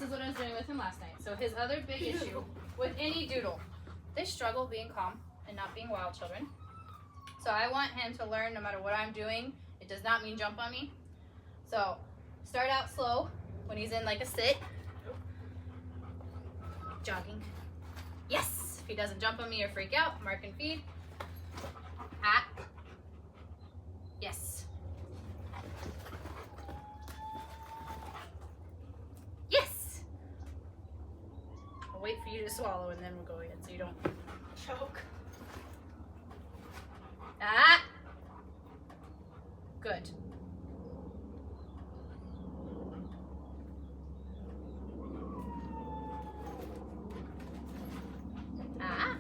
is what I was doing with him last night. So his other big issue with any doodle, they struggle being calm and not being wild children. So I want him to learn no matter what I'm doing, it does not mean jump on me. So start out slow when he's in like a sit. Jogging. Yes! If he doesn't jump on me or freak out, mark and feed. At. Yes. Yes! I'll wait for you to swallow and then we'll go in so you don't choke. Ah! Good. Ah!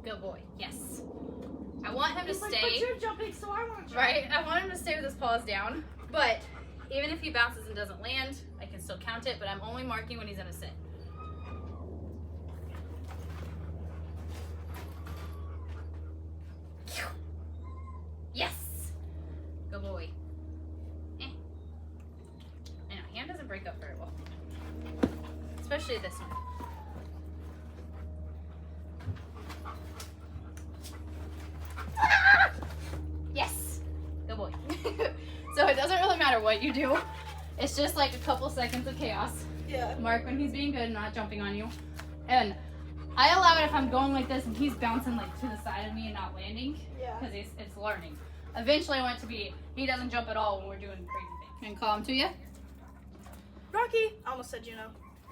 Good boy. Yes. I want him to stay. But you're jumping, so I want to jump. Right? I want him to stay with his paws down. But even if he bounces and doesn't land, I can still count it, but I'm only marking when he's in a sit. Yes! Good boy. I know, hand doesn't break up very well. Especially this one. Yes! Good boy. So it doesn't really matter what you do. It's just like a couple seconds of chaos. Yeah. Mark when he's being good and not jumping on you. And I allow it if I'm going like this and he's bouncing like to the side of me and not landing. Yeah. Because it's learning. Eventually I want it to be, he doesn't jump at all when we're doing crazy things. And call him to you. Rocky. I almost said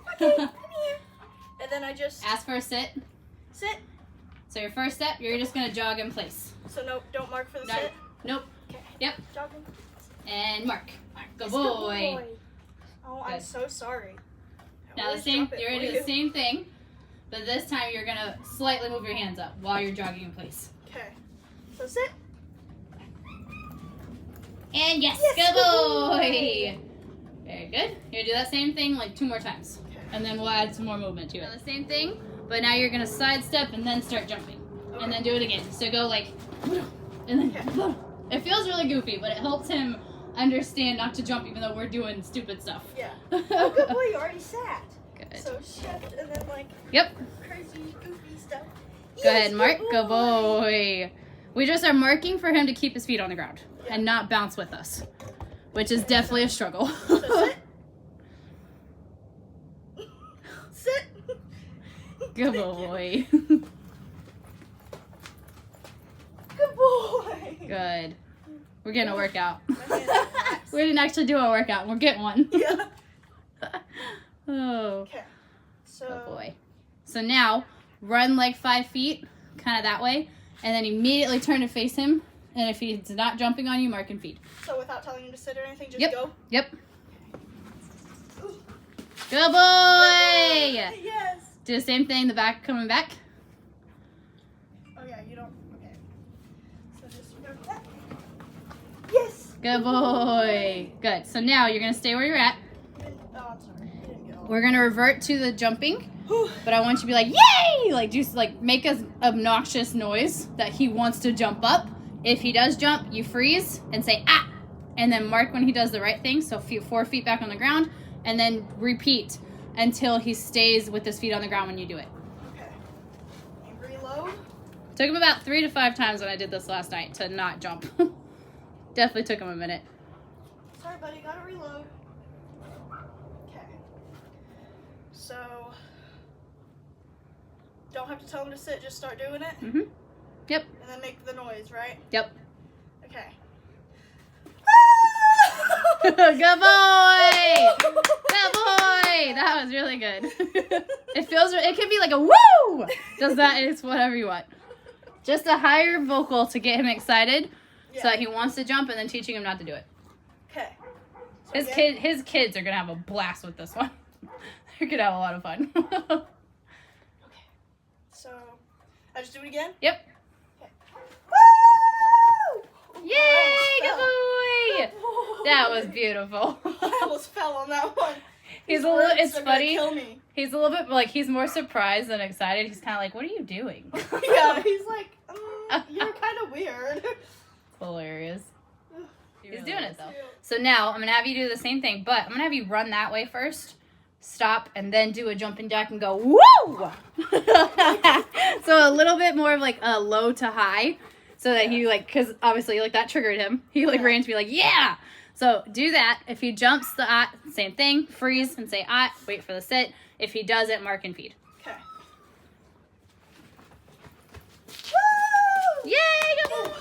Rocky, come here. And then I just Ask for a sit. sit. So your first step, you're just gonna jog in place. So no, don't mark for the No. sit. Nope. Okay. Yep. Jogging. And mark. Good Yes, boy. Oh, I'm Good. so sorry. I Now the always same, drop it you're gonna for do you. the same thing, but this time you're gonna slightly move your hands up while you're jogging in place. Okay. So sit. And yes, Yes, good good boy. Very good. You're gonna do that same thing like 2 more times. Okay. And then we'll add some more movement to it. The same thing, but now you're gonna sidestep and then start jumping. Okay. And then do it again. So go like, and then, it feels really goofy, but it helps him understand not to jump even though we're doing stupid stuff. Yeah. Oh, good boy. You already sat. Good. So shift and then like Yep. crazy goofy stuff. Go ahead, Mark. Good boy. We just are marking for him to keep his feet on the ground and not bounce with us, which is definitely a struggle. So sit. Sit. Good boy. Good boy. Good. We're getting a workout. My hands are relaxed. We didn't actually do a workout. We're getting one. Yeah. Oh. Okay. So. Good boy. So now, run like 5 feet, kind of that way, and then immediately turn to face him. And if he's not jumping on you, mark and feed. So without telling him to sit or anything, just Yep. go. Yep. Ooh. Good boy. Yes. Do the same thing, the back coming back. Oh yeah, you don't. Okay. So just go that. Yes. Good boy. Good. So now you're going to stay where you're at. Oh, I'm sorry. I didn't get all. We're going to revert to the jumping. Whew. But I want you to be like, yay! Like, just like make an obnoxious noise that he wants to jump up. If he does jump, you freeze and say, ah! And then mark when he does the right thing. So 4 feet back on the ground. And then repeat until he stays with his feet on the ground when you do it. Okay. And reload. Took him about 3 to 5 times when I did this last night to not jump. Definitely took him a minute. Sorry, buddy. Gotta reload. Okay. So. Don't have to tell him to sit. Just start doing it. Mm-hmm. Yep. And then make the noise, right? Yep. Okay. Good boy! Good boy! That was really good. It can be like a woo! Does that, it's whatever you want. Just a higher vocal to get him excited so that he wants to jump and then teaching him not to do it. Okay. So His kids are going to have a blast with this one. They're going to have a lot of fun. Okay. So, I just do it again? Yep. Okay. Woo! Yay! I Good boy! boy! That was beautiful. I almost fell on that one. He's a little, Words it's are gonna funny. Kill me. He's a little bit like, he's more surprised than excited. He's kind of like, what are you doing? Yeah, he's like, you're kind of weird. Hilarious. He's Really doing it is. though. So now I'm gonna have you do the same thing, but I'm gonna have you run that way first, stop, and then do a jumping jack and go, woo! So a little bit more of like a low to high, so that he like, because obviously like that triggered him. He like ran to be like, yeah! So do that. If he jumps the same thing, freeze and say wait for the sit. If he doesn't, mark and feed. Okay. Yay! Go!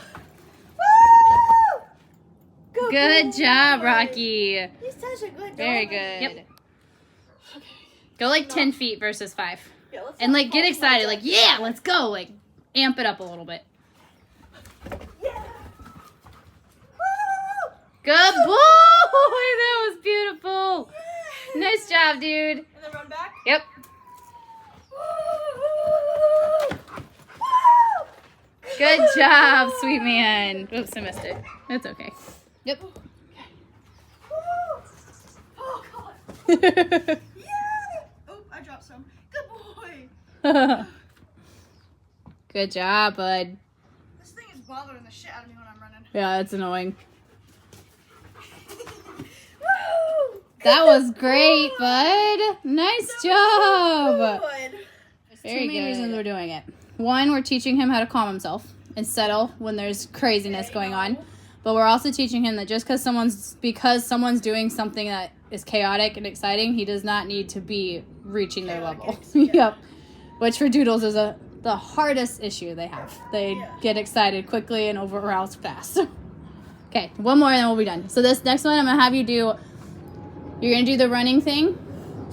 Woo! Good job, Rocky. He's such a good dog. Very good. Yep. Okay. Go like 10 feet versus 5. Yeah, let's And not like get fall excited. down. Like, yeah, let's go. Like amp it up a little bit. Yeah. Good boy. That was beautiful. Woo! Nice job, dude. And then run back. Yep. Good job, sweet man. Oops, I missed it. That's okay. Yep. Oh, God. Yeah. Oh, I dropped some. Good boy. Good job, bud. This thing is bothering the shit out of me when I'm running. Yeah, it's annoying. Woo! That was great, bud. Nice job. Good. Very good. Two main reasons we're doing it. One, we're teaching him how to calm himself and settle when there's craziness going on. But we're also teaching him that just because someone's doing something that is chaotic and exciting, he does not need to be reaching their level. Yep. Which for doodles is the hardest issue they have. They get excited quickly and over aroused fast. Okay, one more and then we'll be done. So this next one I'm gonna have you do. You're gonna do the running thing,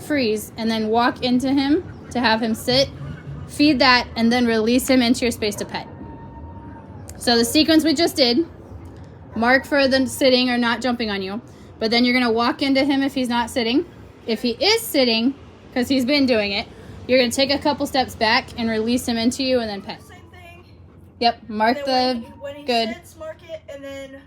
freeze, and then walk into him to have him sit. Feed that, and then release him into your space to pet. So the sequence we just did, mark for the sitting or not jumping on you, but then you're going to walk into him if he's not sitting. If he is sitting, because he's been doing it, you're going to take a couple steps back and release him into you and then pet. Same thing. Yep, mark the when he good. sits, mark it, and then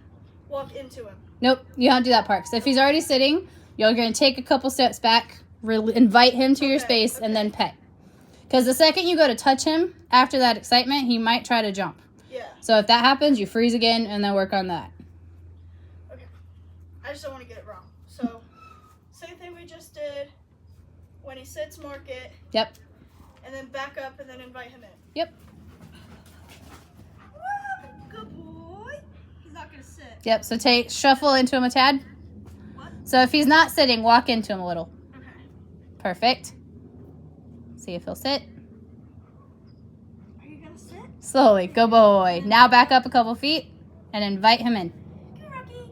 walk into him. Nope, you don't do that part. So if he's already sitting, you're going to take a couple steps back, invite him to your space, and then pet. Because the second you go to touch him, after that excitement, he might try to jump. Yeah. So if that happens, you freeze again and then work on that. Okay. I just don't want to get it wrong. So, same thing we just did. When he sits, mark it. Yep. And then back up and then invite him in. Yep. Woo! Good boy. He's not going to sit. Yep. So shuffle into him a tad. What? So if he's not sitting, walk into him a little. Okay. Perfect. See if he'll sit. Are you going to sit? Slowly. Good boy. Now back up a couple feet and invite him in. Good, Rocky.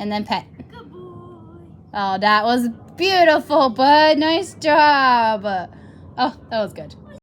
And then pet. Good boy. Oh, that was beautiful, bud. Nice job. Oh, that was good.